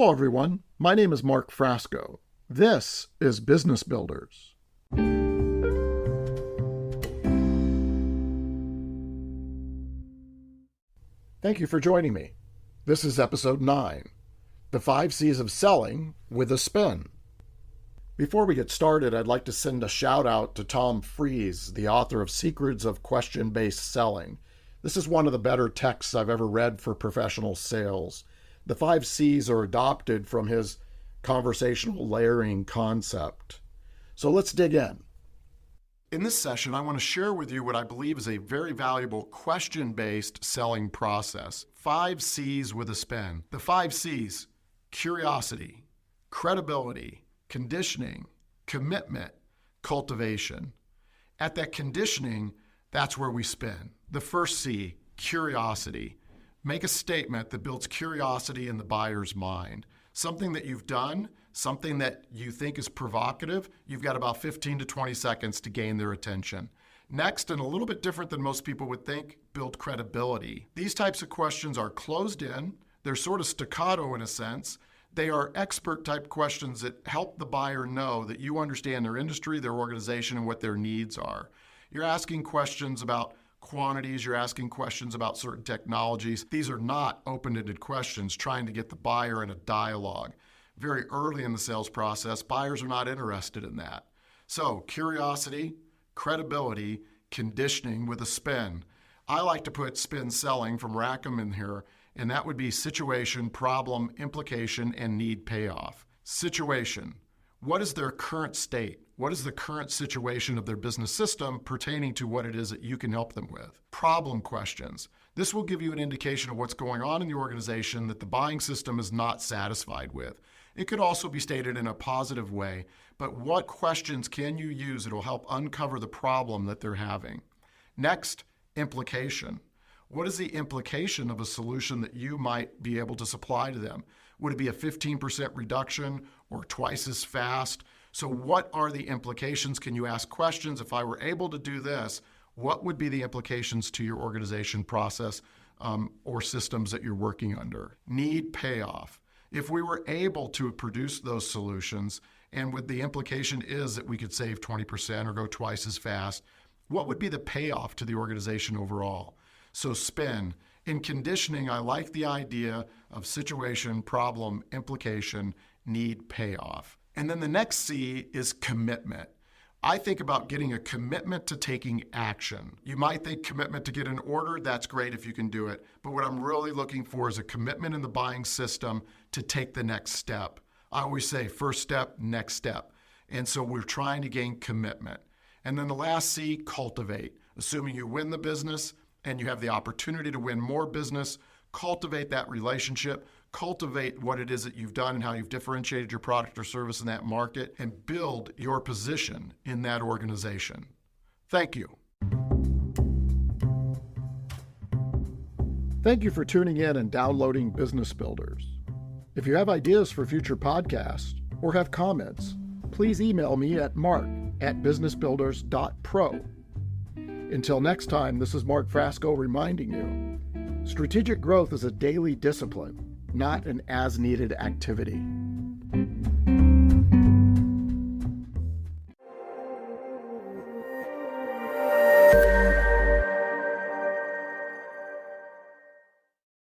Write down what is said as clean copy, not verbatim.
Hello, everyone. My name is Mark Frasco. This is Business Builders. Thank you for joining me. This is episode 9, The 5 C's of Selling with a Spin. Before we get started, I'd like to send a shout out to Tom Fries, the author of Secrets of Question-Based Selling. This is one of the better texts I've ever read for professional sales. The 5 C's are adopted from his conversational layering concept. So let's dig in. In this session, I want to share with you what I believe is a very valuable question-based selling process. 5 C's with a spin. The 5 C's: curiosity, credibility, conditioning, commitment, cultivation. At that conditioning, that's where we spin. The first C, curiosity. Make a statement that builds curiosity in the buyer's mind. Something that you've done, something that you think is provocative, you've got about 15 to 20 seconds to gain their attention. Next, and a little bit different than most people would think, build credibility. These types of questions are closed in, they're sort of staccato in a sense. They are expert type questions that help the buyer know that you understand their industry, their organization, and what their needs are. You're asking questions about quantities, you're asking questions about certain technologies. These are not open-ended questions trying to get the buyer in a dialogue. Very early in the sales process, buyers are not interested in that. So curiosity, credibility, conditioning with a spin. I like to put spin selling from Rackham in here, and that would be situation, problem, implication, and need payoff. Situation. What is their current state? What is the current situation of their business system pertaining to what it is that you can help them with? Problem questions. This will give you an indication of what's going on in the organization that the buying system is not satisfied with. It could also be stated in a positive way, but what questions can you use that will help uncover the problem that they're having? Next, implication. What is the implication of a solution that you might be able to supply to them? Would it be a 15% reduction or twice as fast? So what are the implications? Can you ask questions? If I were able to do this, what would be the implications to your organization process or systems that you're working under? Need payoff. If we were able to produce those solutions, and with the implication is that we could save 20% or go twice as fast, what would be the payoff to the organization overall? So spin. In conditioning, I like the idea of situation, problem, implication, need, payoff. And then the next C is commitment. I think about getting a commitment to taking action. You might think commitment to get an order, that's great if you can do it. But what I'm really looking for is a commitment in the buying system to take the next step. I always say first step, next step. And so we're trying to gain commitment. And then the last C, cultivate. Assuming you win the business and you have the opportunity to win more business, cultivate that relationship, cultivate what it is that you've done and how you've differentiated your product or service in that market, and build your position in that organization. Thank you. Thank you for tuning in and downloading Business Builders. If you have ideas for future podcasts or have comments, please email me at mark@businessbuilders.pro. Until next time, this is Mark Frasco reminding you, strategic growth is a daily discipline, not an as-needed activity.